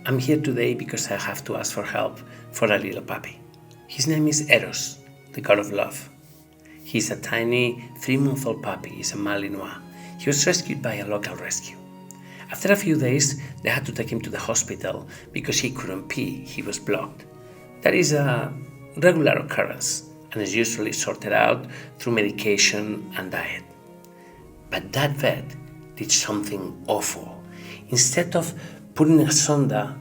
I'm here today because I have to ask for help for a little puppy. His name is Eros, the god of love. He's a tiny 3-month-old puppy. He's a Malinois. He was rescued by a local rescue. After a few days, they had to take him to the hospital because he couldn't pee. He was blocked. That is a regular occurrence and is usually sorted out through medication and diet. But that vet did something awful. Instead of putting a sonda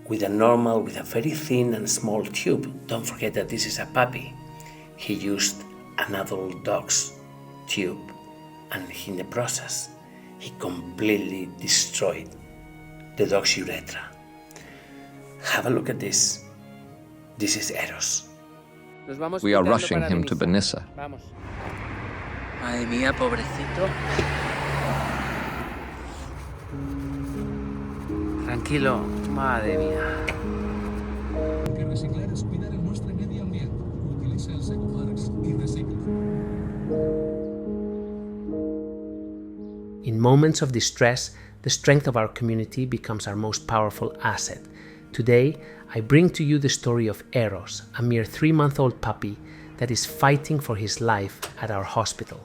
with a very thin and small tube, don't forget that this is a puppy, he used an adult dog's tube, and in the process, he completely destroyed the dog's urethra. Have a look at this. This is Eros. We are rushing him to Benissa. Madre mía, pobrecito. Tranquilo, madre mía. Que reciclar es cuidar el nuestro medio ambiente. Utiliza el Secomarks y recicla. In moments of distress, the strength of our community becomes our most powerful asset. Today, I bring to you the story of Eros, a mere 3-month-old puppy that is fighting for his life at our hospital.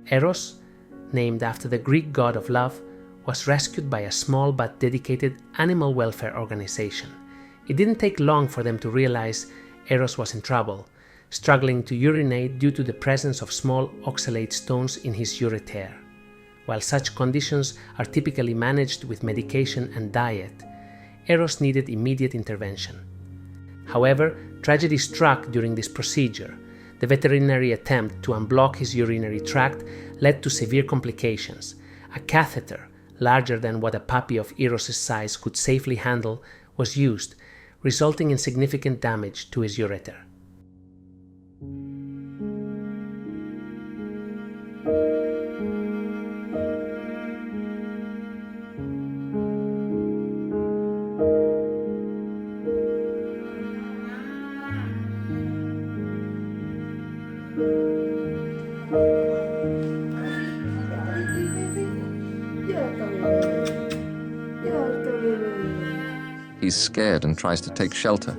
Eros, named after the Greek god of love, was rescued by a small but dedicated animal welfare organization. It didn't take long for them to realize Eros was in trouble, struggling to urinate due to the presence of small oxalate stones in his ureter. While such conditions are typically managed with medication and diet, Eros needed immediate intervention. However, tragedy struck during this procedure. The veterinary attempt to unblock his urinary tract led to severe complications. A catheter, larger than what a puppy of Eros' size could safely handle, was used, resulting in significant damage to his ureter. He's scared and tries to take shelter.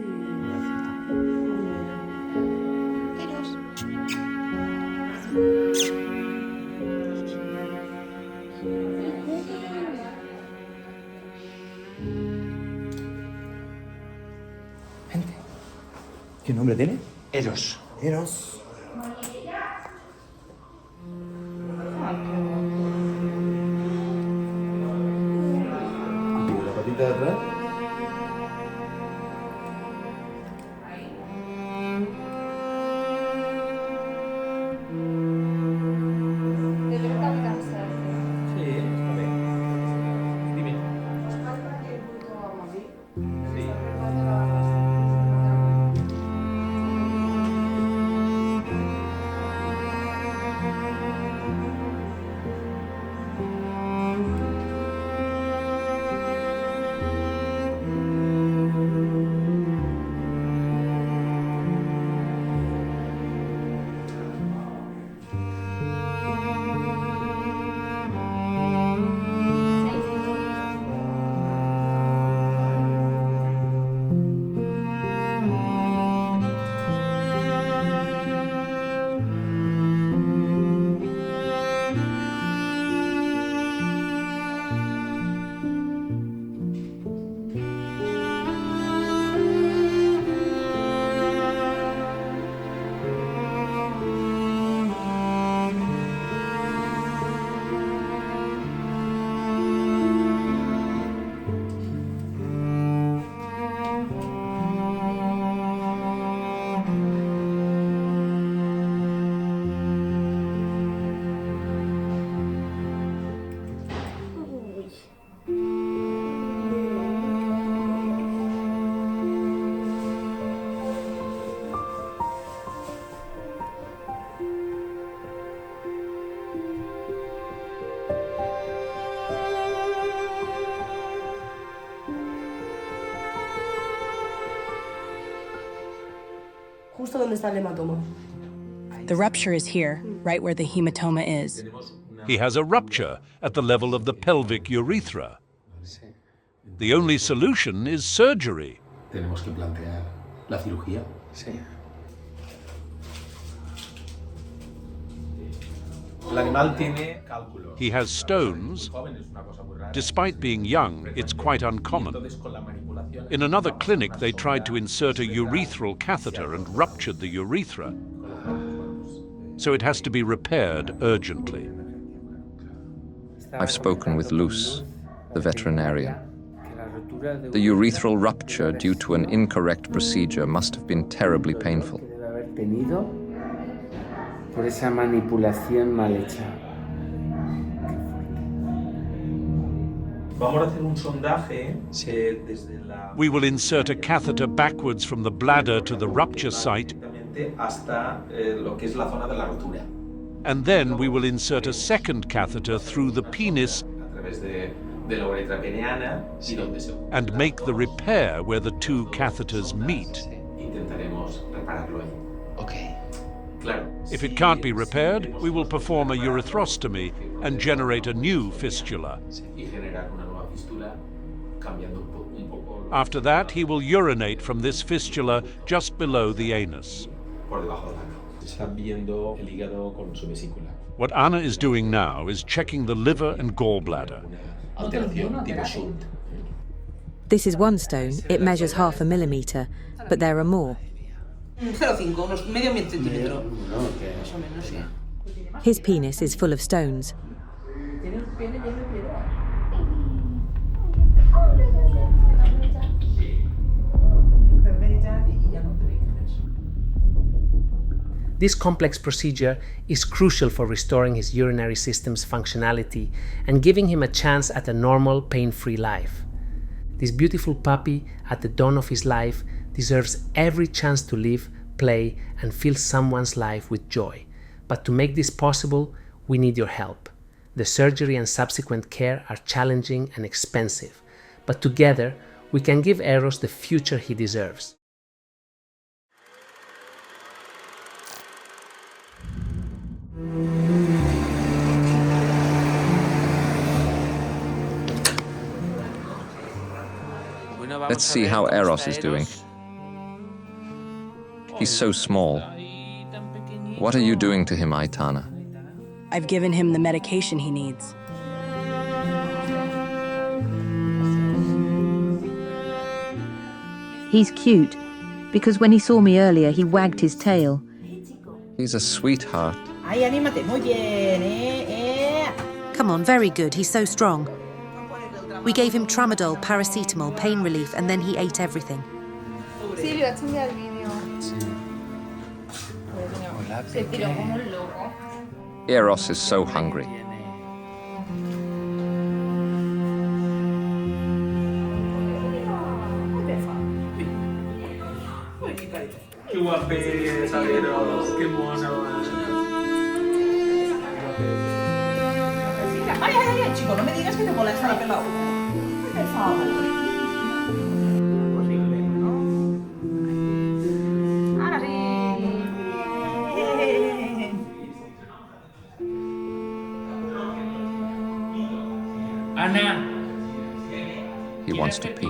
¿Qué nombre tiene? Eros. Eros. ¿Y la patita de atrás? justo donde está el hematoma. The rupture is here, right where the hematoma is. He has a rupture at the level of the pelvic urethra. The only solution is surgery. Tenemos que plantear la cirugía. Sí. El animal tiene cálculos. He has stones. Despite being young, it's quite uncommon. In another clinic, they tried to insert a urethral catheter and ruptured the urethra. So it has to be repaired urgently. I've spoken with Luce, the veterinarian. The urethral rupture due to an incorrect procedure must have been terribly painful. Por esa manipulación mal hecha. We will insert a catheter backwards from the bladder to the rupture site, and then we will insert a second catheter through the penis and make the repair where the two catheters meet. Okay. If it can't be repaired, we will perform a urethrostomy and generate a new fistula. After that, he will urinate from this fistula just below the anus. What Anna is doing now is checking the liver and gallbladder. This is one stone. It measures 0.5 millimeter, but there are more. 0,5, unos medio centímetro. His penis is full of stones. This complex procedure is crucial for restoring his urinary system's functionality and giving him a chance at a normal, pain-free life. This beautiful puppy, at the dawn of his life, deserves every chance to live, play, and fill someone's life with joy. But to make this possible, we need your help. The surgery and subsequent care are challenging and expensive, but together we can give Eros the future he deserves. Let's see how Eros is doing. He's so small. What are you doing to him, Aitana? I've given him the medication he needs. He's cute, because when he saw me earlier, he wagged his tail. He's a sweetheart. Ay, anímate, muy bien, Come on, very good, he's so strong. We gave him tramadol, paracetamol, pain relief, and then he ate everything. Silvia, échame al vídeo. Se tiró como un loco. Eros is so hungry. Qué guapes, Eros, qué mono. Ay, ay, ay, chico, no me digas que te molesta la pelota. Por favor. Horrible, ¿no? Ahora sí. Ana. He wants to pee.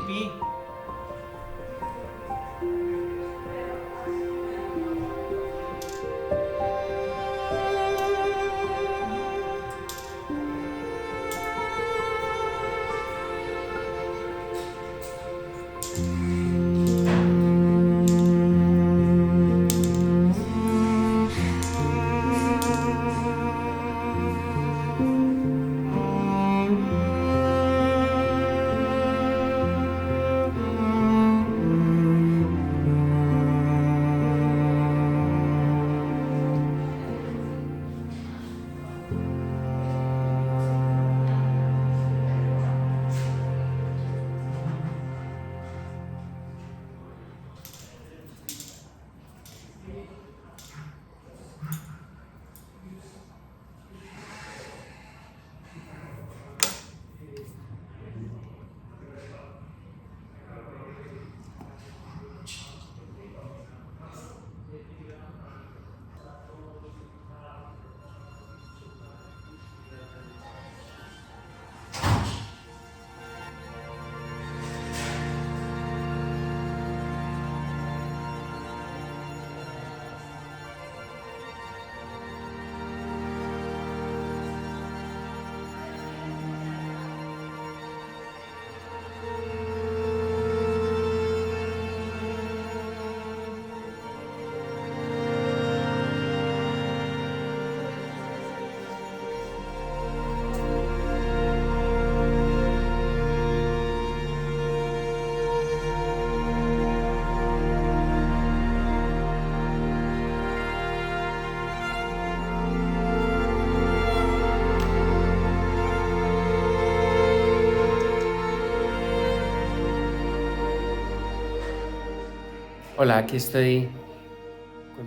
Hola, aquí estoy.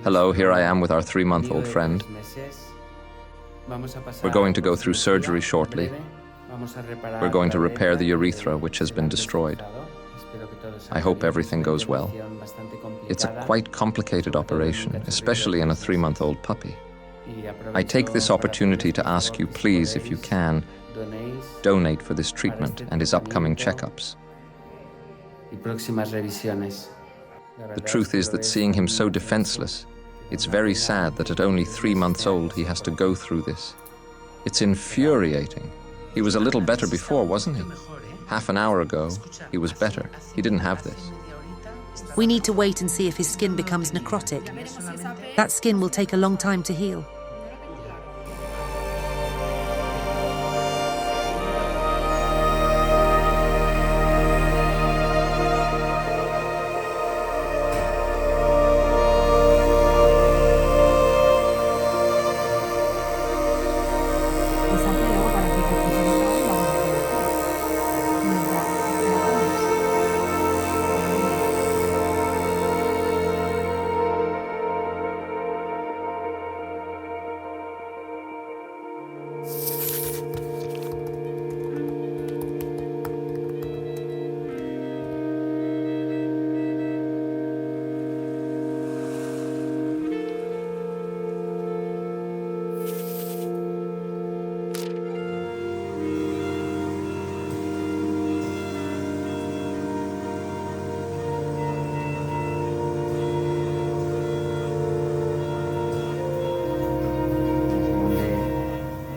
Hello, here I am with our 3-month-old friend. We're going to go through surgery shortly. We're going to repair the urethra, which has been destroyed. I hope everything goes well. It's a quite complicated operation, especially in a 3-month-old puppy. I take this opportunity to ask you, please, if you can, donate for this treatment and his upcoming checkups. The truth is that seeing him so defenseless, it's very sad that at only 3 months old he has to go through this. It's infuriating. He was a little better before, wasn't he? Half an hour ago, he was better. He didn't have this. We need to wait and see if his skin becomes necrotic. That skin will take a long time to heal.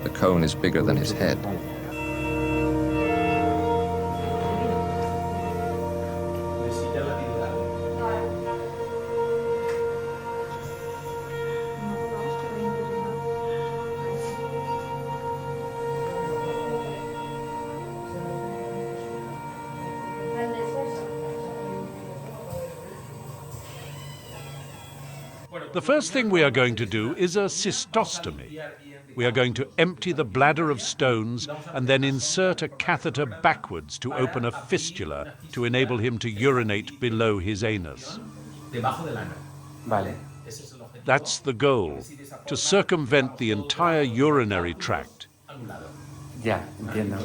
The cone is bigger than his head. The first thing we are going to do is a cystostomy. We are going to empty the bladder of stones and then insert a catheter backwards to open a fistula to enable him to urinate below his anus. Vale. That's the goal, to circumvent the entire urinary tract. Ya, entiendo.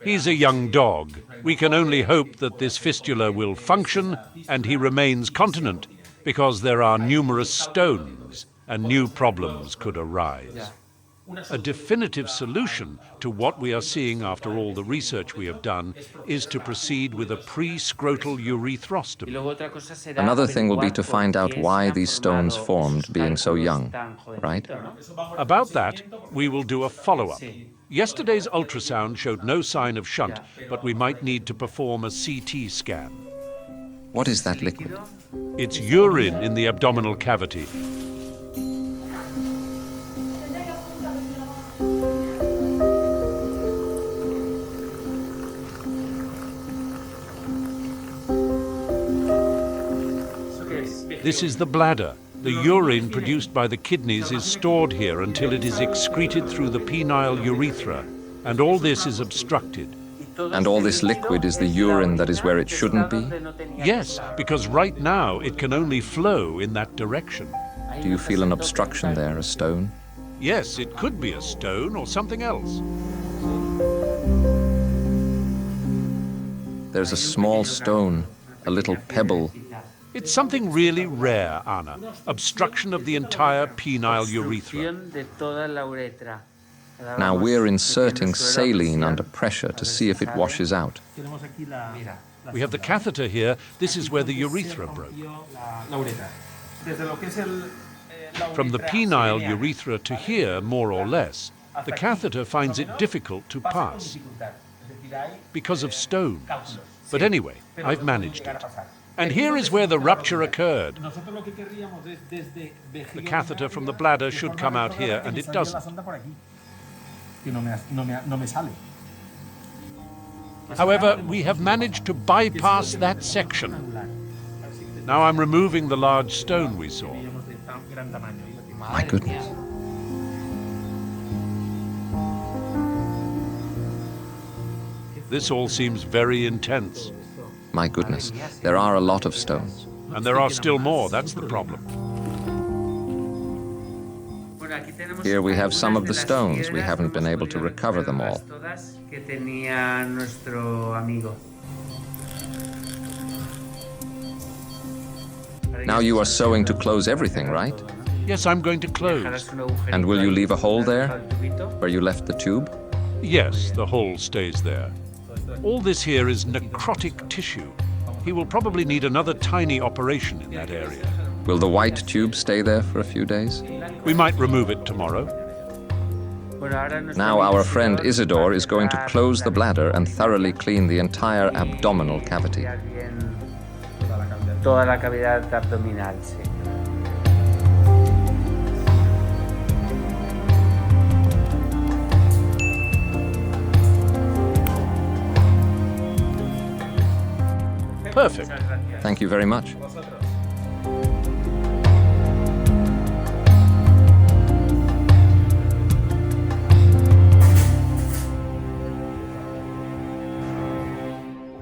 He's a young dog. We can only hope that this fistula will function and he remains continent, because there are numerous stones and new problems could arise. A definitive solution to what we are seeing after all the research we have done is to proceed with a pre-scrotal urethrostomy. Another thing will be to find out why these stones formed being so young, right? About that, we will do a follow-up. Yesterday's ultrasound showed no sign of shunt, but we might need to perform a CT scan. What is that liquid? It's urine in the abdominal cavity. This is the bladder. The urine produced by the kidneys is stored here until it is excreted through the penile urethra, and all this is obstructed. And all this liquid is the urine that is where it shouldn't be? Yes, because right now it can only flow in that direction. Do you feel an obstruction there, a stone? Yes, it could be a stone or something else. There's a small stone, a little pebble. It's something really rare, Anna. Obstruction of the entire penile urethra. Now we're inserting saline under pressure to see if it washes out. We have the catheter here. This is where the urethra broke. From the penile urethra to here, more or less, the catheter finds it difficult to pass because of stones. But anyway, I've managed it. And here is where the rupture occurred. The catheter from the bladder should come out here, and it doesn't. However, we have managed to bypass that section. Now I'm removing the large stone we saw. My goodness. This all seems very intense. My goodness, there are a lot of stones. And there are still more, that's the problem. Here we have some of the stones. We haven't been able to recover them all. Now you are sewing to close everything, right? Yes, I'm going to close. And will you leave a hole there, where you left the tube? Yes, the hole stays there. All this here is necrotic tissue. He will probably need another tiny operation in that area. Will the white tube stay there for a few days? We might remove it tomorrow. Now our friend Isidore is going to close the bladder and thoroughly clean the entire abdominal cavity. Toda la cavidad abdominal, sí. Perfect. Thank you very much.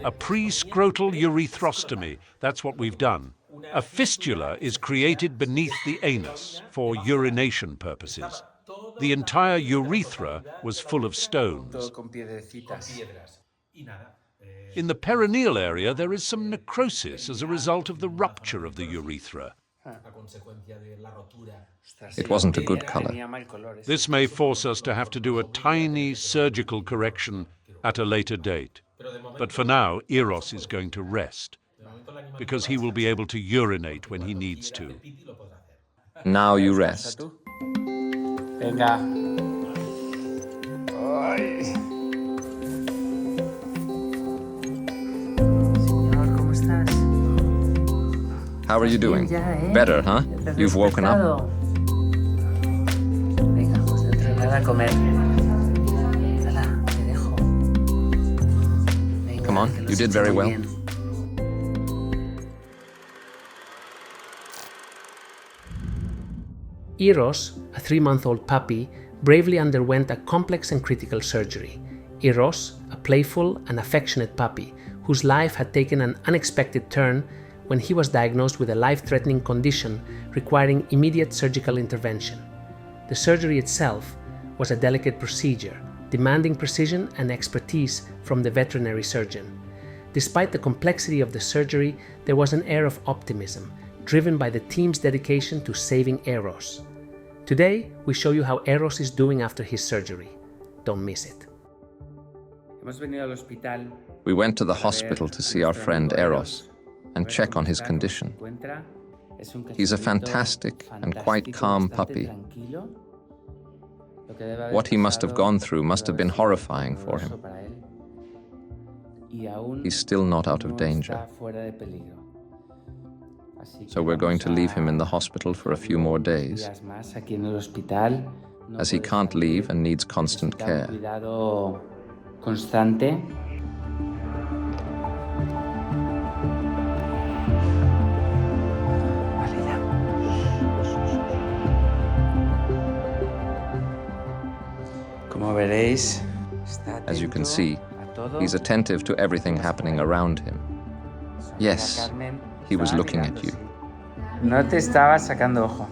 A pre-scrotal urethrostomy, that's what we've done. A fistula is created beneath the anus for urination purposes. The entire urethra was full of stones. In the perineal area, there is some necrosis as a result of the rupture of the urethra. It wasn't a good color. This may force us to have to do a tiny surgical correction at a later date. But for now, Eros is going to rest, because he will be able to urinate when he needs to. Now you rest. Venga. Señor, ¿cómo estás? How are you doing? Better, huh? You've woken up? Venga, pues entrar a comer. Come on, you did very well. Eros, a 3-month-old puppy, bravely underwent a complex and critical surgery. Eros, a playful and affectionate puppy, whose life had taken an unexpected turn when he was diagnosed with a life-threatening condition requiring immediate surgical intervention. The surgery itself was a delicate procedure, demanding precision and expertise from the veterinary surgeon. Despite the complexity of the surgery, there was an air of optimism, driven by the team's dedication to saving Eros. Today, we show you how Eros is doing after his surgery. Don't miss it. We went to the hospital to see our friend Eros and check on his condition. He's a fantastic and quite calm puppy. What he must have gone through must have been horrifying for him. He's still not out of danger. So we're going to leave him in the hospital for a few more days, as he can't leave and needs constant care. As you can see, he's attentive to everything happening around him. Yes, he was looking at you. No te estaba sacando ojo.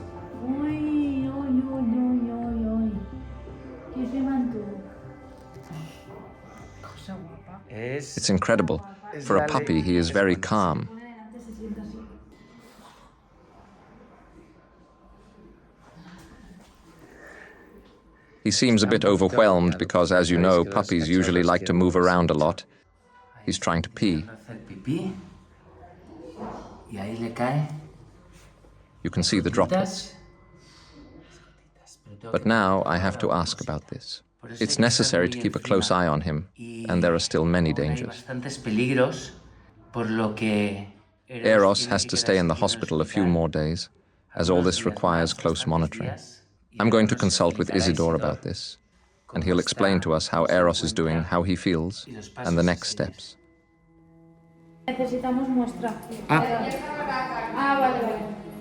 It's incredible. For a puppy, he is very calm. He seems a bit overwhelmed because, as you know, puppies usually like to move around a lot. He's trying to pee. You can see the droplets. But now I have to ask about this. It's necessary to keep a close eye on him, and there are still many dangers. Eros has to stay in the hospital a few more days, as all this requires close monitoring. I'm going to consult with Isidore about this, and he'll explain to us how Eros is doing, how he feels, and the next steps.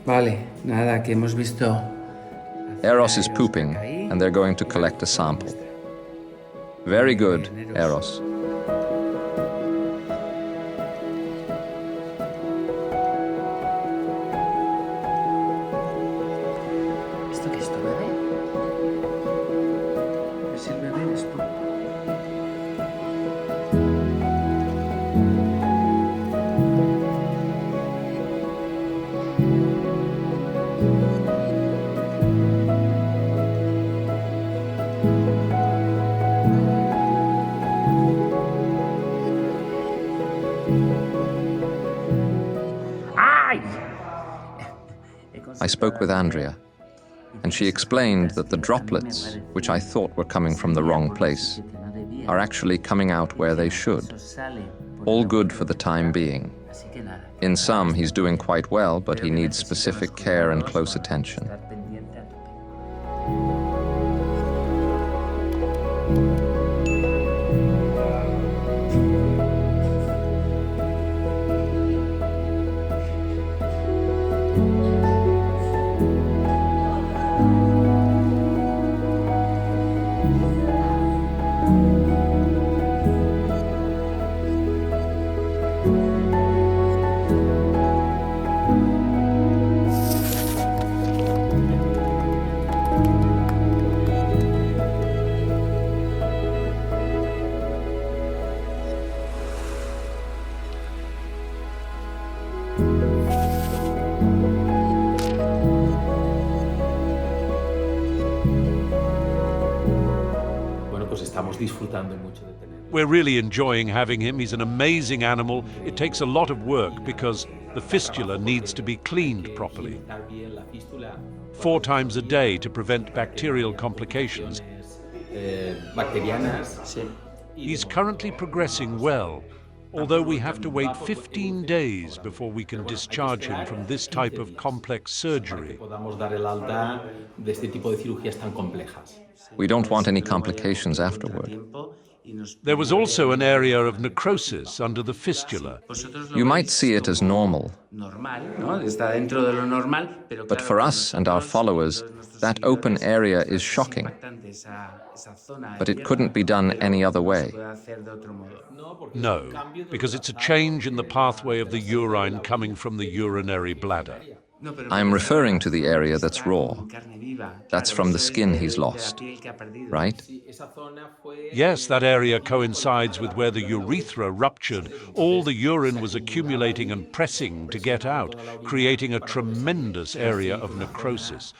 Vale, nada, que hemos visto. Eros is pooping, and they're going to collect a sample. Very good, Eros. spoke with Andrea, and she explained that the droplets, which I thought were coming from the wrong place, are actually coming out where they should. All good for the time being. In some, he's doing quite well, but he needs specific care and close attention. We're really enjoying having him. He's an amazing animal. It takes a lot of work because the fistula needs to be cleaned properly 4 times a day to prevent bacterial complications. He's currently progressing well, although we have to wait 15 days before we can discharge him from this type of complex surgery. We don't want any complications afterward. There was also an area of necrosis under the fistula. You might see it as normal, but for us and our followers, that open area is shocking. But it couldn't be done any other way. No, because it's a change in the pathway of the urine coming from the urinary bladder. I'm referring to the area that's raw. That's from the skin he's lost, right? Yes, that area coincides with where the urethra ruptured. All the urine was accumulating and pressing to get out, creating a tremendous area of necrosis.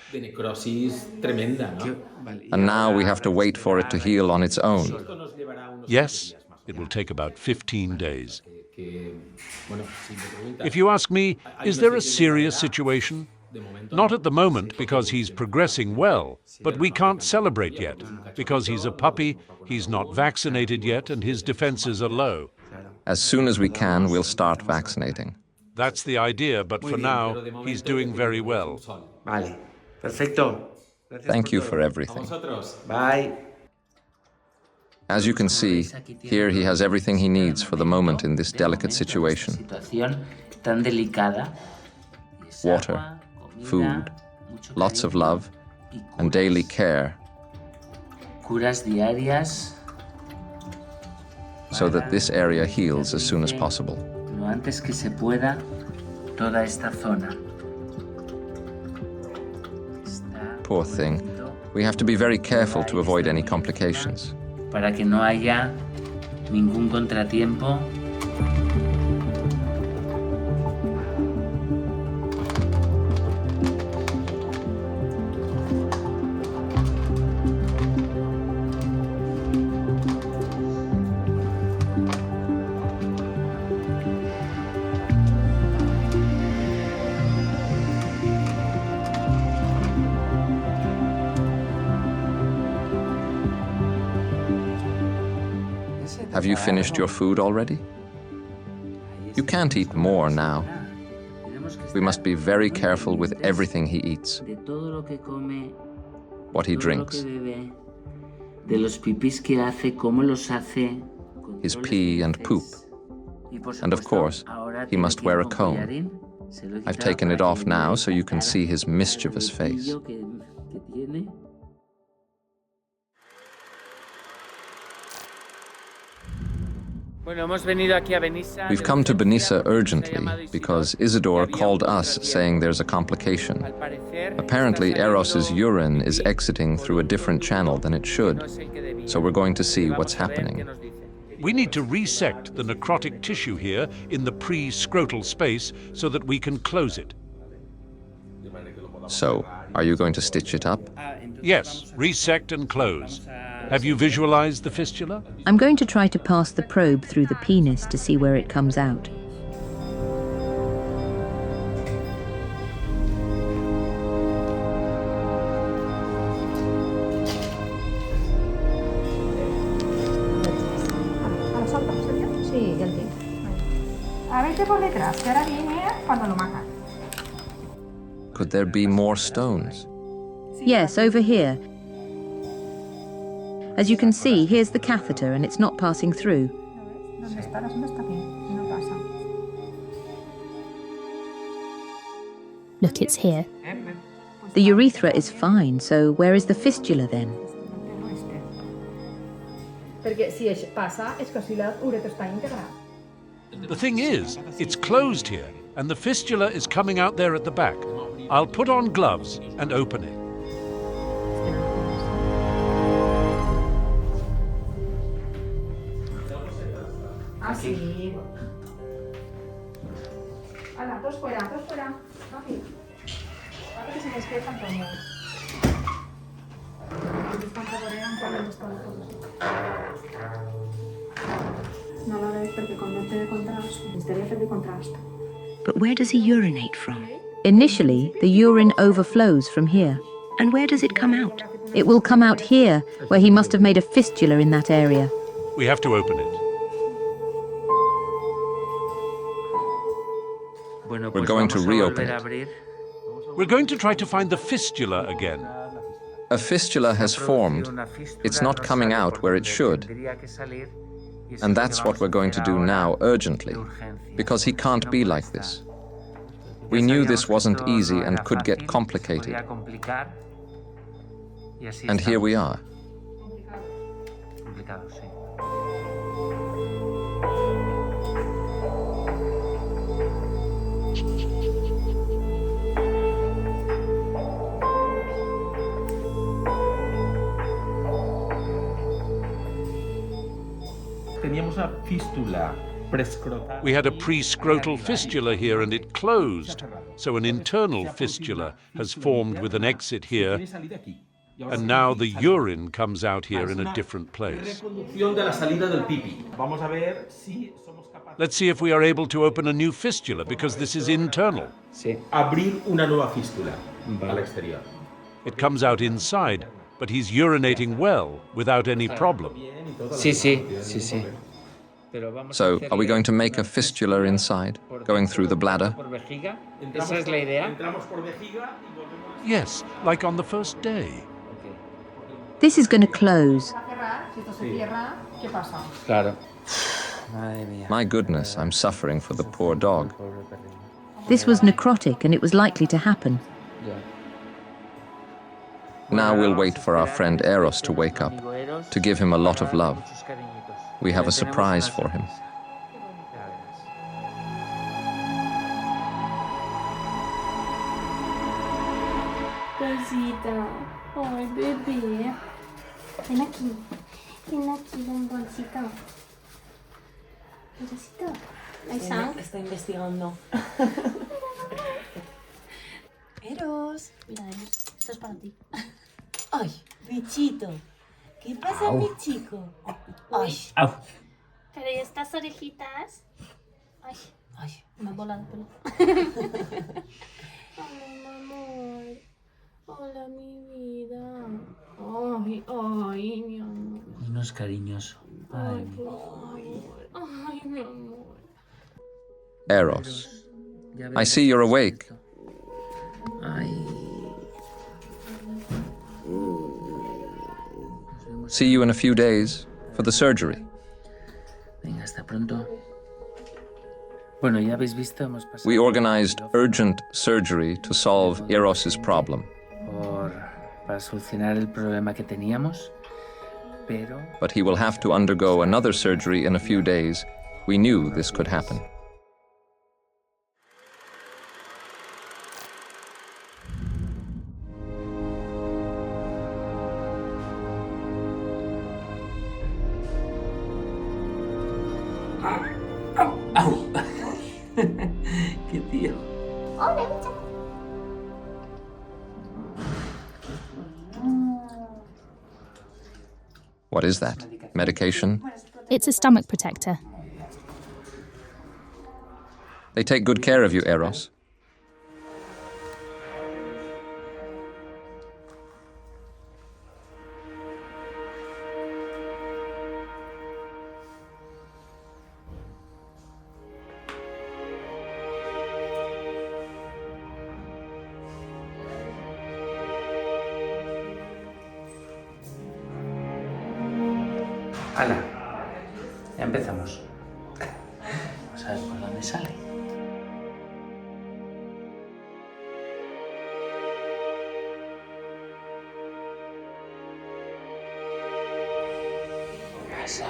And now we have to wait for it to heal on its own. Yes, it will take about 15 days. If you ask me, is there a serious situation? Not at the moment, because he's progressing well, but we can't celebrate yet. Because he's a puppy, he's not vaccinated yet, and his defenses are low. As soon as we can, we'll start vaccinating. That's the idea, but for now, he's doing very well. Thank you for everything. Bye. As you can see, here he has everything he needs for the moment in this delicate situation. Water, food, lots of love, and daily care, so that this area heals as soon as possible. Poor thing. We have to be very careful to avoid any complications. Para que no haya ningún contratiempo. Have you finished your food already? You can't eat more now. We must be very careful with everything he eats, what he drinks, his pee and poop, and of course, he must wear a comb. I've taken it off now so you can see his mischievous face. We've come to Benissa urgently because Isidore called us saying there's a complication. Apparently, Eros's urine is exiting through a different channel than it should, so we're going to see what's happening. We need to resect the necrotic tissue here in the pre-scrotal space so that we can close it. So, are you going to stitch it up? Yes, resect and close. Have you visualized the fistula? I'm going to try to pass the probe through the penis to see where it comes out. Vete por detrás, que ahora viene cuando lo matan. Could there be more stones? Yes, over here. As you can see, here's the catheter and it's not passing through. ¿Dónde está? La sonda está aquí. No pasa. Look, it's here. The urethra is fine, so where is the fistula then? Perquè si passa, és que si l'uretra està íntegra. The thing is, it's closed here, and the fistula is coming out there at the back. I'll put on gloves and open it. Ah, sí. Hala, todos fuera, Rápido. Rápido que se despiertan todos. Están favoreando cuando están todos. No la veig perquè quan no té contrast, estaria fet de contrast. But where does he urinate from? Initially, the urine overflows from here. And where does it come out? It will come out here, where he must have made a fistula in that area. We have to open it. We're going to reopen it. We're going to try to find the fistula again. A fistula has formed. It's not coming out where it should. And that's what we're going to do now, urgently, because he can't be like this. We knew this wasn't easy and could get complicated. And here we are. We had a prescrotal fistula here and it closed, so an internal fistula has formed with an exit here, and now the urine comes out here in a different place. Let's see if we are able to open a new fistula, because this is internal. It comes out inside, but he's urinating well, without any problem. Sí. So, are we going to make a fistula inside, going through the bladder? ¿Esa es la idea? Yes, like on the first day. This is going to close. Claro. My goodness, I'm suffering for the poor dog. This was necrotic and it was likely to happen. Now we'll wait for our friend Eros to wake up, to give him a lot of love. We have a surprise for him. Cosita. Ay, bebé. Ven aquí, bomboncito. Pedacito. Está investigando. Eros. Mira, esto es para ti. Ay, bichito. ¿Qué pasa, mi chico? Ay. Pero ¿y estas orejitas? Ay, me han volado el pelo. Hola, amor. Hola, mi vida. Ay, mi amor. No es cariñoso. Ay, mi amor. Eros, I see you're awake. See you in a few days for the surgery. Venga, hasta pronto. Bueno, ya habéis visto, hemos pasado. We organized urgent surgery to solve Eros's problem. Para solucionar el problema que teníamos, pero. But he will have to undergo another surgery in a few days. We knew this could happen. ¡Qué tío! Hola, bicho. What is that? Medication? It's a stomach protector. They take good care of you, Eros. ¡Hala! Ya empezamos. Vamos a ver por dónde sale. Eso.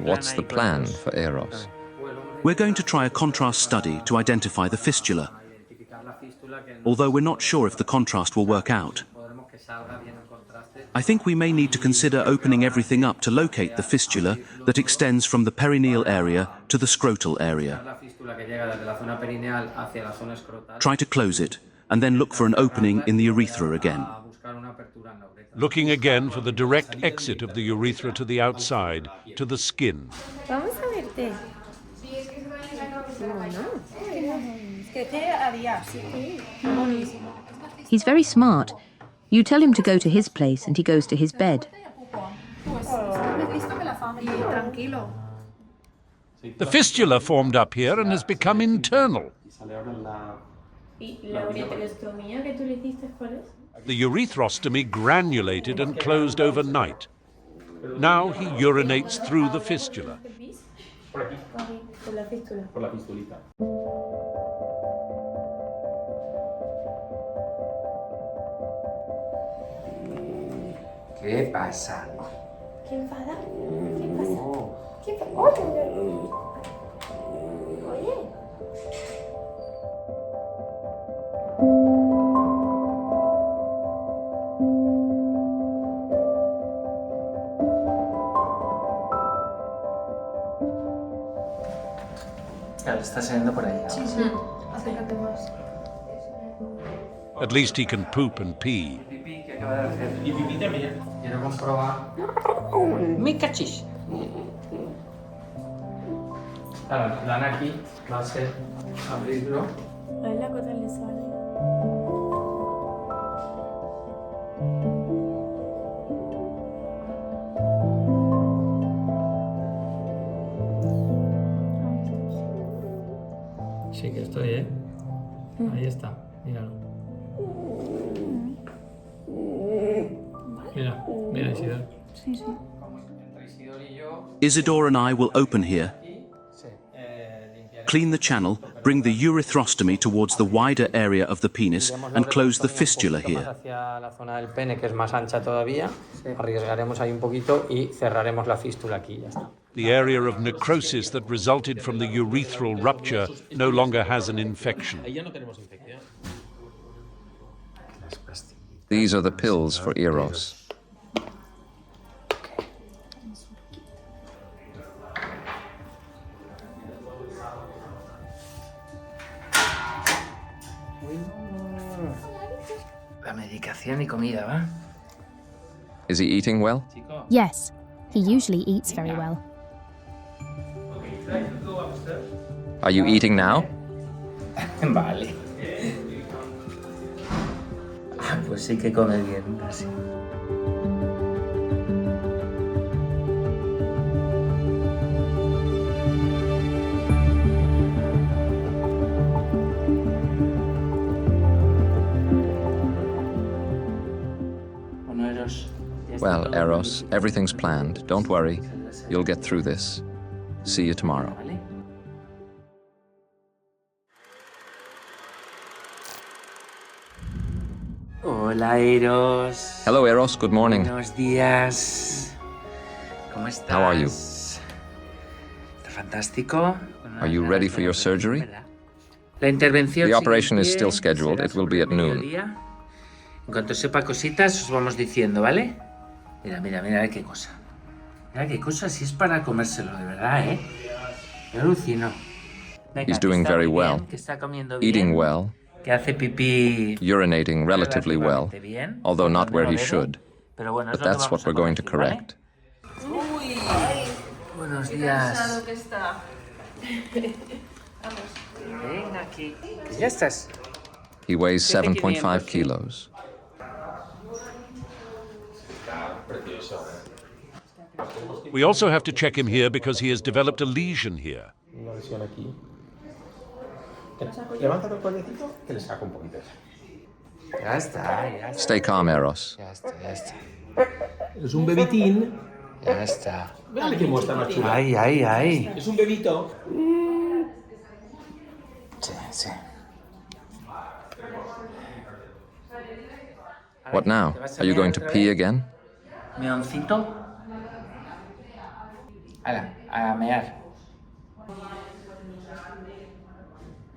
What's the plan for Eros? We're going to try a contrast study to identify the fistula, although we're not sure if the contrast will work out. I think we may need to consider opening everything up to locate the fistula that extends from the perineal area to the scrotal area. Try to close it, and then look for an opening in the urethra again. Looking again for the direct exit of the urethra to the outside, to the skin. Vamos a verte. He's very smart. You tell him to go to his place and he goes to his bed. The fistula formed up here and has become internal. The urethrostomy granulated and closed overnight. Now he urinates through the fistula. ¿Qué pasa? ¿Qué enfada? ¿Qué pasa? ¿Qué pasa? Oye. Claro, está saliendo por ahí. Sí, sí. Acércate más. At least he can poop and pee. Y pipí también. Quiero comprobar. ¡Me cachis! Claro, dan aquí, va a ser abrirlo. Ahí la cosa le sale. Sí que estoy, ¿eh? Ahí está, míralo. Mira, mira Isidoro. Sí, sí. Isidore and I will open here, clean the channel, bring the urethrostomy towards the wider area of the penis and close the fistula here. Hacia la zona del pene, que es más ancha todavía, arriesgaremos ahí un poquito y cerraremos la fístula aquí, ya está. The area of necrosis that resulted from the urethral rupture no longer has an infection. These are the pills for Eros. La medicación y comida, ¿va? Is he eating well? Yes, he usually eats very well. Are you eating now? Vale. Pues sí que come bien, así. Well, Eros, everything's planned. Don't worry. You'll get through this. See you tomorrow. Hola, Eros. Hello, Eros. Good morning. Buenos días. ¿Cómo estás? How are you? Está fantástico. Are you ready for your surgery? La intervención The operation is still scheduled. It will be at noon. En cuanto sepa cositas, os vamos diciendo, ¿vale? Mira, mira, mira qué cosa. Mira qué cosa, si es para comérselo, de verdad, ¿eh? Yo alucino. Venga, He's doing very well, que está comiendo bien. eating well, que hace pipí urinating relatively well, relativamente bien, although not where he leve, should. pero bueno, es But lo que that's what vamos a we're going to corregir, ¿vale? correct. Uy, Buenos qué días. cansado que está. Vamos. Venga aquí. Que ya estás. He weighs 7.5 kilos. We also have to check him here because he has developed a lesion here. Una lesión aquí. Levanta el cuadricito que le saco un poquito. Ya está, ya está. Stay calm, Eros. Ya está, ya está. Es un bebitín. Ya está. Dale que muestra más chula. Ay, ay, ay. Es un bebito. Sí, sí. What now? Are you going to pee again? Meoncito. Hala, a mear.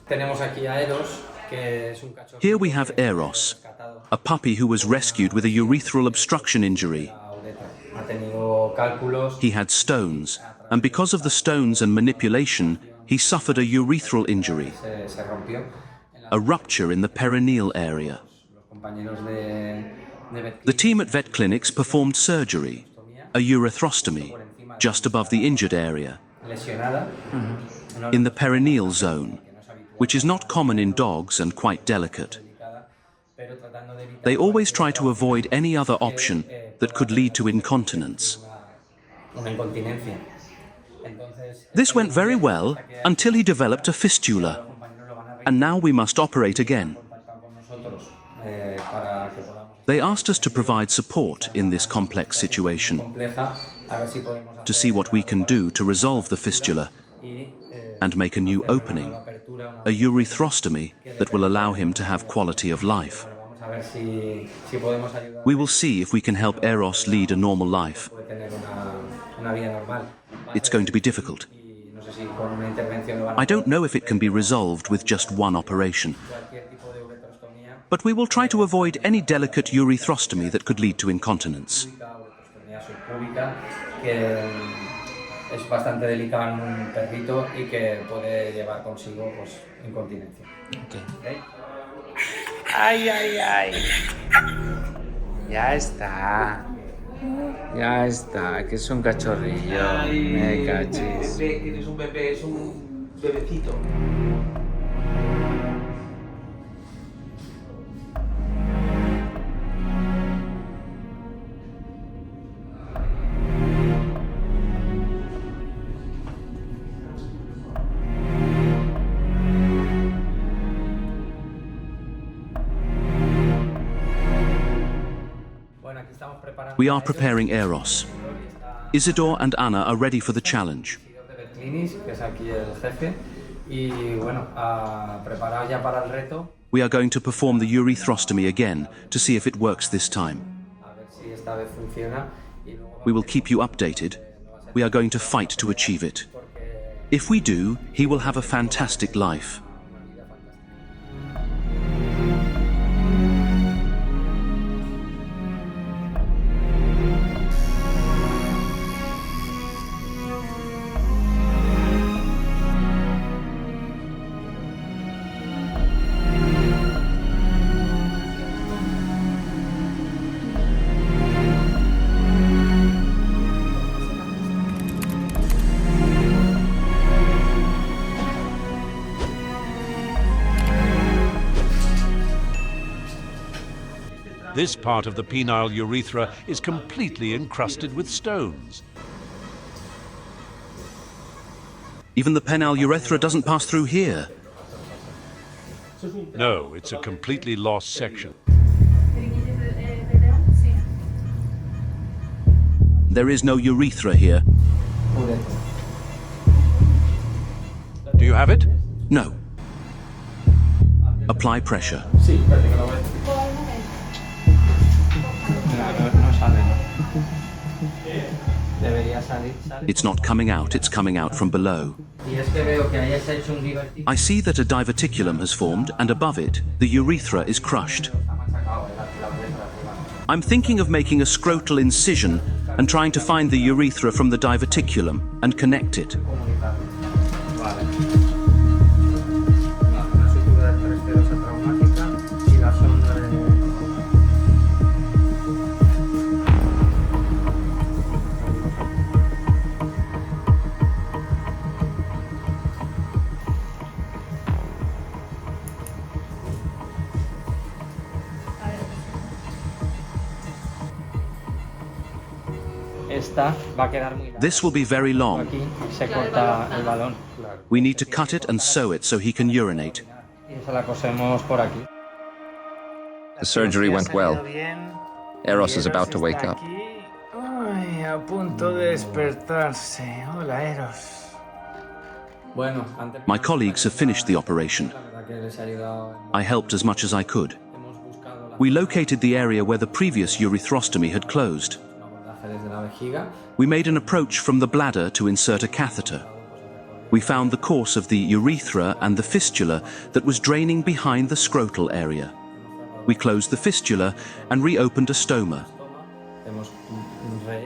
Tenemos aquí a Eros, que es un cachorro. Here we have Eros, a puppy who was rescued with a urethral obstruction injury. Ha tenido cálculos. He had stones, and because of the stones and manipulation, he suffered a urethral injury, Se rompió. a rupture in the perineal area. Compañeros de The team at vet clinics performed surgery, a urethrostomy, just above the injured area, lesionada. in the perineal zone, which is not common in dogs and quite delicate. They always try to avoid any other option that could lead to incontinence. Una incontinencia. This went very well until he developed a fistula, and now we must operate again. They asked us to provide support in this complex situation, to see what we can do to resolve the fistula and make a new opening, a urethrostomy that will allow him to have quality of life. We will see if we can help Eros lead a normal life. It's going to be difficult. I don't know if it can be resolved with just one operation. But we will try to avoid any delicate urethrostomy that could lead to incontinence. Es bastante delicado en un perrito y que puede llevar consigo pues, incontinencia. Okay. Ay, ay, ay. Ya está. Ya está, que es un cachorrillo. Me cachis. Es un bebé, es un bebecito. We are preparing Eros. Isidore and Anna are ready for the challenge. We are going to perform the urethrostomy again to see if it works this time. We will keep you updated. We are going to fight to achieve it. If we do, he will have a fantastic life. This part of the penile urethra is completely encrusted with stones. Even the penile urethra doesn't pass through here. No, it's a completely lost section. There is no urethra here. Do you have it? No. Apply pressure. It's not coming out, it's coming out from below. I see that a diverticulum has formed, and above it, the urethra is crushed. I'm thinking of making a scrotal incision and trying to find the urethra from the diverticulum and connect it. This will be very long. We need to cut it and sew it so he can urinate. The surgery went well. Eros is about to wake up. Ay, a punto de despertarse. Hola, Eros. My colleagues have finished the operation. I helped as much as I could. We located the area where the previous urethrostomy had closed. We made an approach from the bladder to insert a catheter. We found the course of the urethra and the fistula that was draining behind the scrotal area. We closed the fistula and reopened a stoma.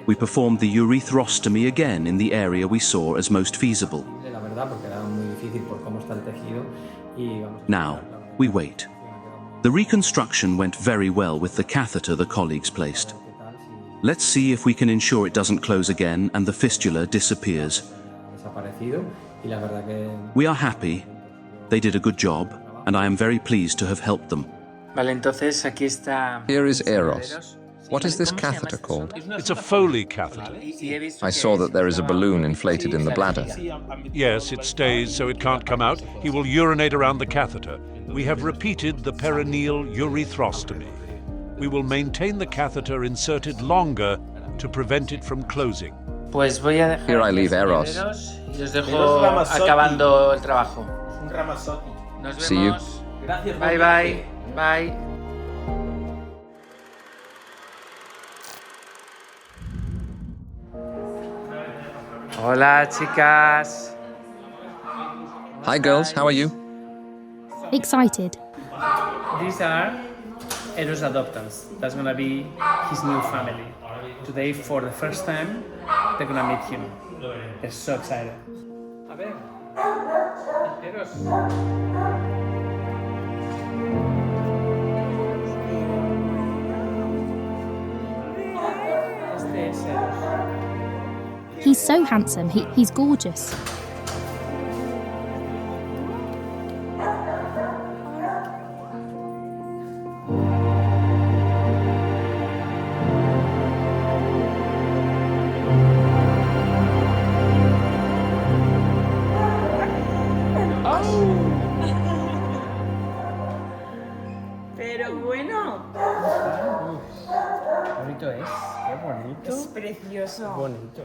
We performed the urethrostomy again in the area we saw as most feasible. Now, we wait. The reconstruction went very well with the catheter the colleagues placed. Let's see if we can ensure it doesn't close again and the fistula disappears. We are happy. They did a good job, and I am very pleased to have helped them. Vale, entonces aquí está. Here is Eros. What is this catheter called? It's a Foley catheter. I saw that there is a balloon inflated in the bladder. Yes, it stays so it can't come out. He will urinate around the catheter. We have repeated the perineal urethrostomy. We will maintain the catheter inserted longer to prevent it from closing. Pues voy a dejar. Here I leave Eros. Y os dejo acabando el trabajo. Nos vemos. See you. Bye bye. Bye. Hola, chicas. Hi, girls. How are you? Excited. These are Eros adoptants. That's gonna be his new family. Today, for the first time, they're gonna meet him. They're so excited. A ver, Eros. Este es Eros. He's so handsome. He's gorgeous. Pero bueno. Bonito es, qué bonito. Es precioso. Bonito.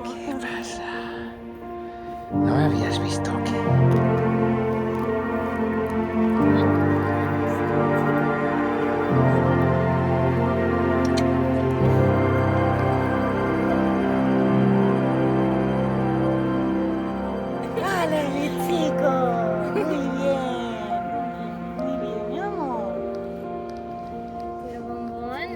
¿Qué pasa? ¿No me habías visto o qué? Vale, mi chico. Muy bien. Muy bien, mi amor. Pero bombón.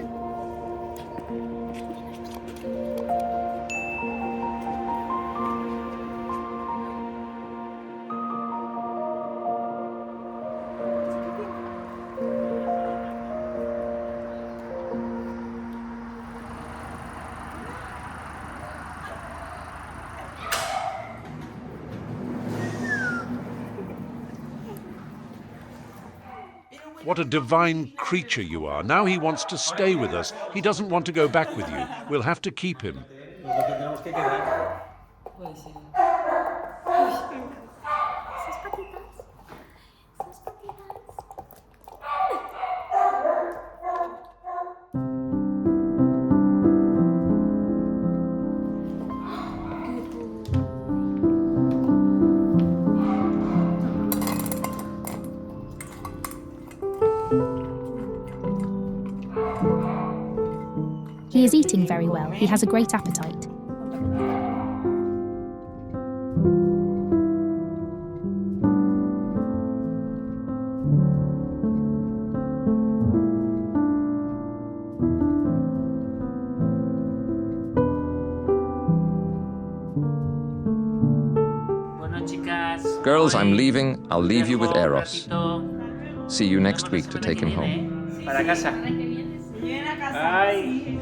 What a divine creature you are. Now he wants to stay with us. He doesn't want to go back with you. We'll have to keep him. He is eating very well. He has a great appetite. Girls, I'm leaving. I'll leave you with Eros. See you next week to take him home. Para casa. Ay.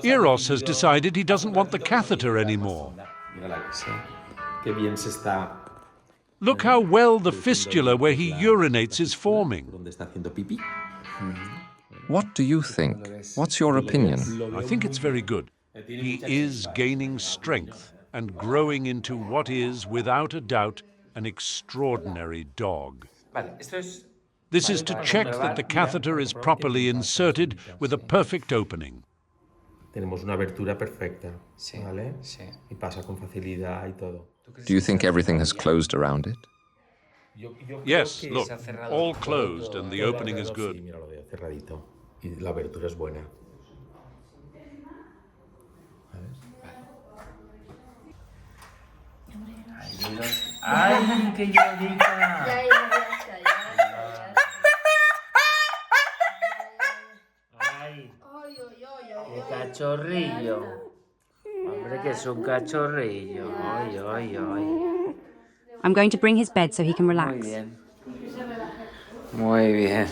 Eros has decided he doesn't want the catheter anymore. Look how well the fistula where he urinates is forming. What do you think? What's your opinion? I think it's very good. He is gaining strength and growing into what is, without a doubt, an extraordinary dog. This is to check that the catheter is properly inserted with a perfect opening. Tenemos una abertura perfecta, ¿vale? Y pasa con facilidad y todo. Do you think everything has closed around it? Yes, look, all closed and the opening is good. Mira, lo veo cerradito y la abertura es buena. Ay, qué llorita. Ay, qué cachorrillo. Hombre, que es un cachorrillo. Ay, ay, ay. I'm going to bring his bed so he can relax. Muy bien. Muy bien.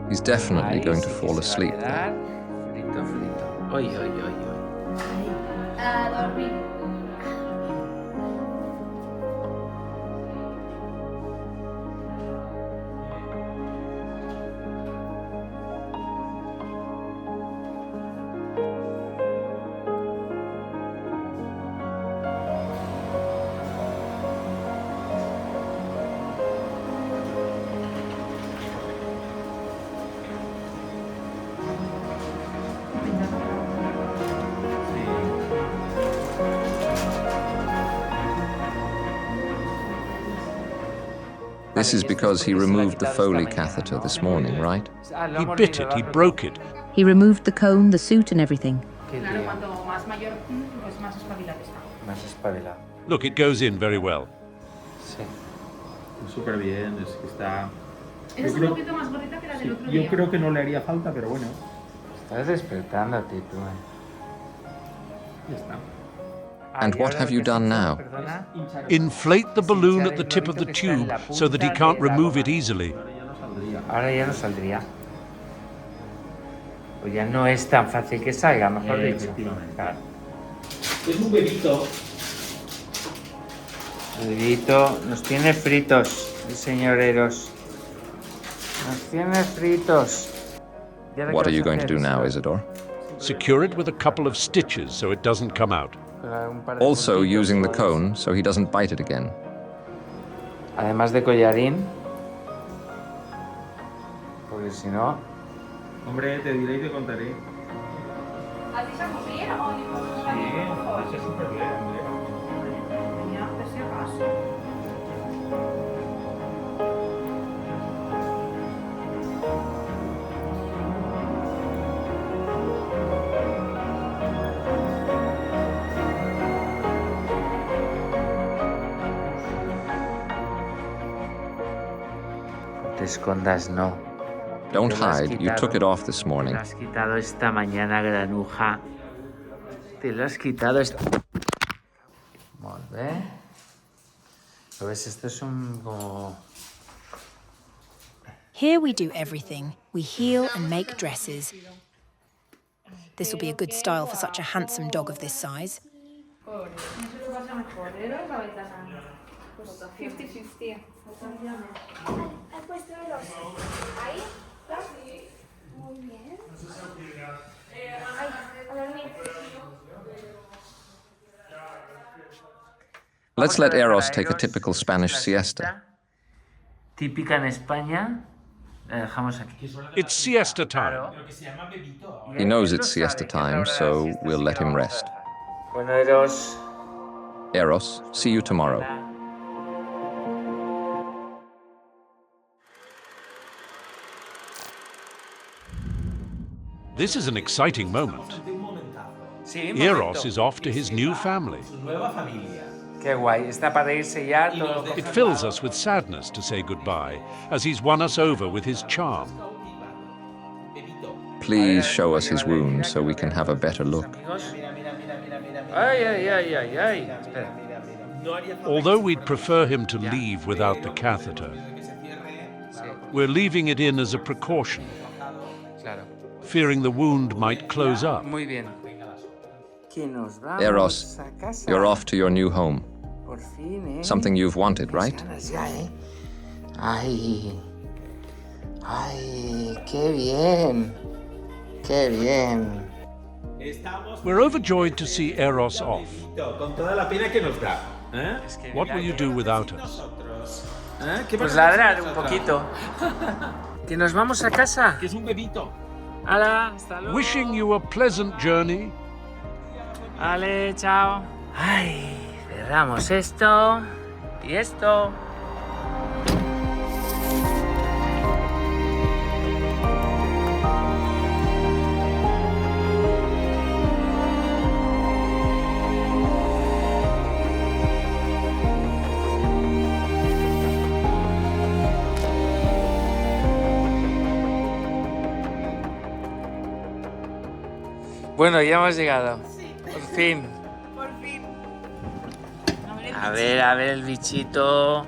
He's definitely going to fall asleep there. Frito, frito. Ay, ay, ay, ay. A dormir. This is because he removed the Foley catheter this morning, right? He bit it, he broke it. He removed the cone, the suit and everything. Look, it goes in very well. Súper bien, es que está... Yo creo que no le haría falta, pero bueno. Estás despertándote tú. Ya está. And what have you done now? Inflate the balloon at the tip of the tube so that he can't remove it easily. Ahora ya no saldría. Pues ya no es tan fácil que salga, mejor dicho. Claro. Es un bebito. Bebito, nos tiene fritos, el señor Eros. Nos tiene fritos. What are you going to do now, Isidore? Secure it with a couple of stitches so it doesn't come out. Also using the cone so he doesn't bite it again. Además de collarín. Porque si no... Hombre, te diré y te contaré. ¿Has dicho bien o Sí, es súper bien, hombre. Ya, por si acaso. Te escondas, no. Don't hide, you took it off this morning. Te lo has quitado esta mañana, granuja. Te lo has quitado esta... Molt bé. ¿Lo ves? Esto es un como... Here we do everything. We heal and make dresses. This will be a good style for such a handsome dog of this size. 50-50. ¿Has puesto Eros? Ahí. Muy bien. Ay, a dormir. Let's let Eros take a typical Spanish siesta. Típica en España. La dejamos aquí. It's siesta time. He knows it's siesta time, so we'll let him rest. Bueno, Eros. Eros, see you tomorrow. Hola. This is an exciting moment. Eros is off to his new family. Qué guay, está para irse ya todo. It fills us with sadness to say goodbye, as he's won us over with his charm. Please show us his wound so we can have a better look. Ay, ay, ay, ay, ay. Espera. Although we'd prefer him to leave without the catheter, we're leaving it in as a precaution, fearing the wound might close up. Muy bien. Eros, you're off to your new home. Por fin, Something you've wanted, right? Ay, ay, qué bien. Qué bien. We're overjoyed to see Eros off. What will you do without us? Pues ladrar un poquito. Que nos vamos a casa. Que es un bebito. Hala, hasta luego. Wishing you a pleasant journey. Vale, chao. Ay, cerramos esto y esto. Bueno, ya hemos llegado. Por fin. Por fin. A ver el bichito.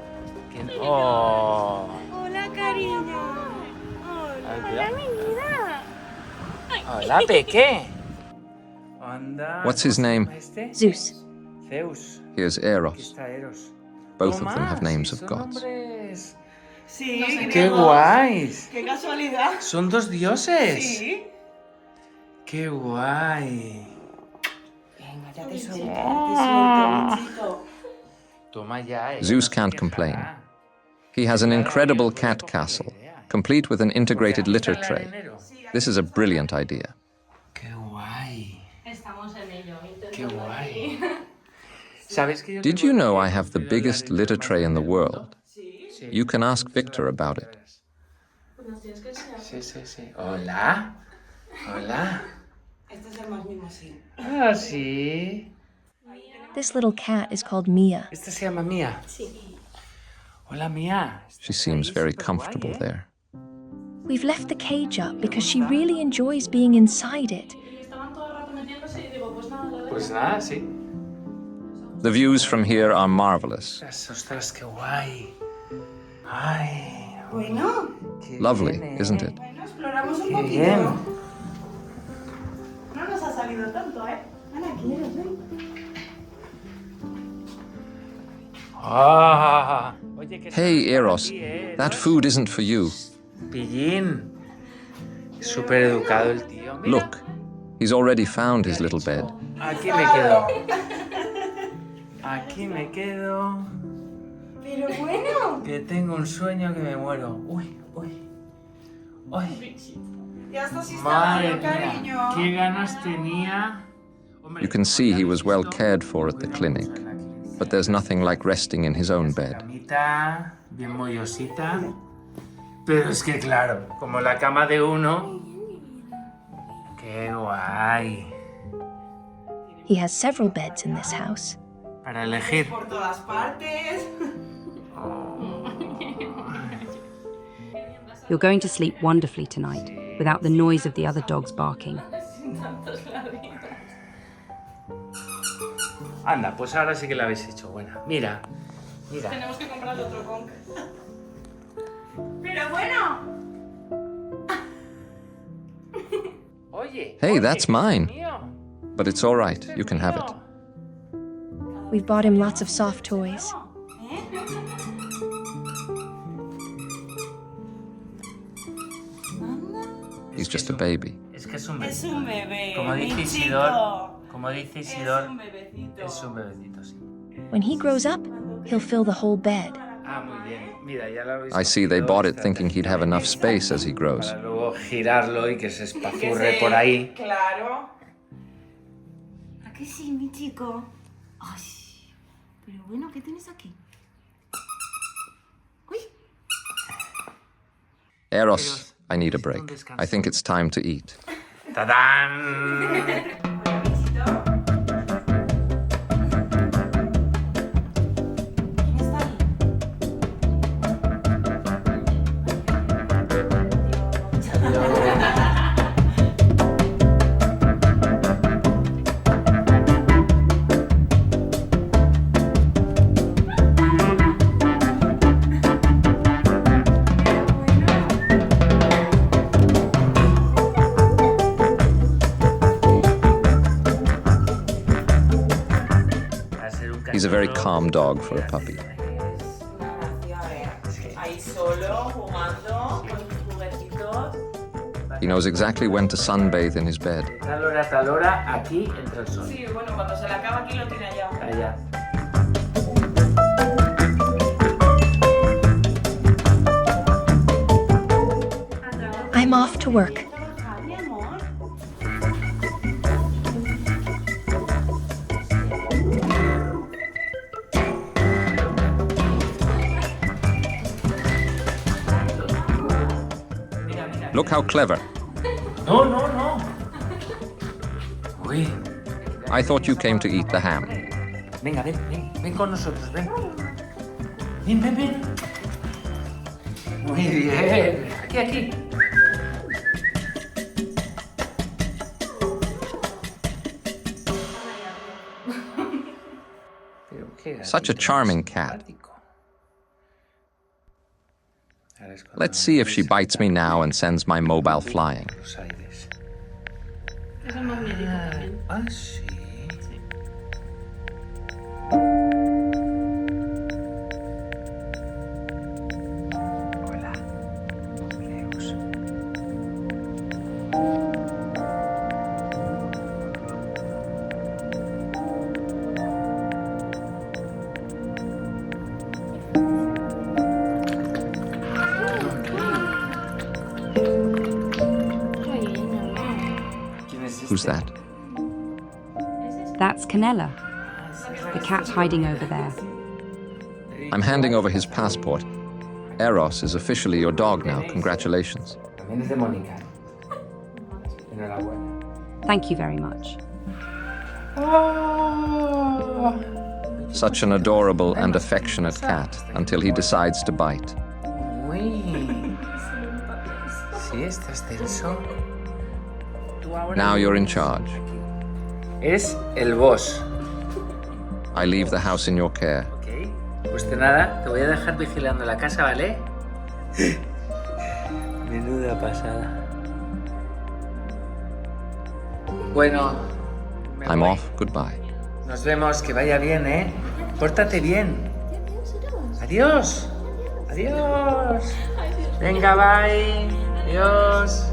Oh. Hola, cariño. Hola, mi vida. Hola, Peque. Anda. What's his name? Zeus. Zeus. Here's Aquí Eros. está Eros. Both of them have names of gods. Sí, ¡Qué guays! ¡Qué casualidad! ¿Son dos dioses? Sí. ¡Qué guay! Venga, ya te suelto, bichito. Toma ya. Zeus can't complain. He has an incredible cat castle, complete with an integrated litter tray. This is a brilliant idea. ¡Qué guay! Estamos en ello. ¡Qué guay! ¿Sabes que yo Did you know I have the biggest litter tray in the world? You can ask Viktor about it. Sí, sí, sí. Hola. Hola. Este es el más mimo, sí. Ah, sí. This little cat is called Mia. Esta se llama Mia. Sí. Hola, Mia. She seems very comfortable there. We've left the cage up because she really enjoys being inside it. Pues nada, sí. The views from here are marvelous. Ostras, qué guay. Ay. Bueno. Lovely, isn't it? Bueno, exploramos un Qué poquito. bien. No nos ha salido tanto, ¿eh? Ana, ¿quieres? Ven. Ah. Oye, que Hey, Eros, that food isn't for you. Pillín. Súper educado el tío. Mira. Look, he's already found his little bed. Aquí me quedo. Aquí me quedo. Pero bueno. Que tengo un sueño que me muero. Uy, uy. Uy. Ya estás Madre instalado, cariño. mía. Qué ganas tenía. You can see he was well cared for at the clinic, but there's nothing like resting in his own bed. Camita, bien mollosita. Pero es que claro, como la cama de uno. Qué guay. He has several beds in this house. Para elegir. Por todas partes. You're going to sleep wonderfully tonight, without the noise of the other dogs barking. Anda, pues ahora sí que la habéis hecho buena. Mira, mira. Tenemos que comprar otro conk. Pero bueno. Oye. Hey, that's mine. But it's all right, you can have it. We've bought him lots of soft toys. He's just a baby. Es que es un bebé. Es un bebé. Como dice mi Isidor, chico. como dice Isidor, Es un bebecito. es un bebecito, sí. When he grows up, he'll fill the whole bed. Ah, muy bien. Mira, ya lo habéis I see they cogido, bought it thinking he'd have enough space as he grows. para luego girarlo y que se espazurre por ahí. Claro. ¿A que sí, mi chico? Ay, pero bueno, ¿qué tienes aquí? Uy. Eros, I need a break. I think it's time to eat. ¡Tadán! He's a very calm dog for a puppy. He knows exactly when to sunbathe in his bed. Tal hora, aquí entra el sol. Sí, bueno, cuando se le acaba aquí lo tiene allá. Allá. I'm off to work. Look how clever. No, no, no. Uy. I thought you came to eat the ham. Venga, ven con nosotros, ven. Ven. Muy bien. Aquí. Such a charming cat. Let's see if she bites me now and sends my mobile flying. Ah, sí. Hola. Eros. Who's that? That's Canella, the cat hiding over there. I'm handing over his passport. Eros is officially your dog now. Congratulations. También es de Mónica. Enhorabuena. Thank you very much. Such an adorable and affectionate cat until he decides to bite. Uy. Sí, estás tenso. Now you're in charge. Es el boss. I leave the house in your care. Ok. Pues de nada, te voy a dejar vigilando la casa, ¿vale? Menuda pasada. Bueno. I'm off. Goodbye. Nos vemos, que vaya bien, ¿eh? Pórtate bien. Adiós. Adiós. Venga, bye. Adiós.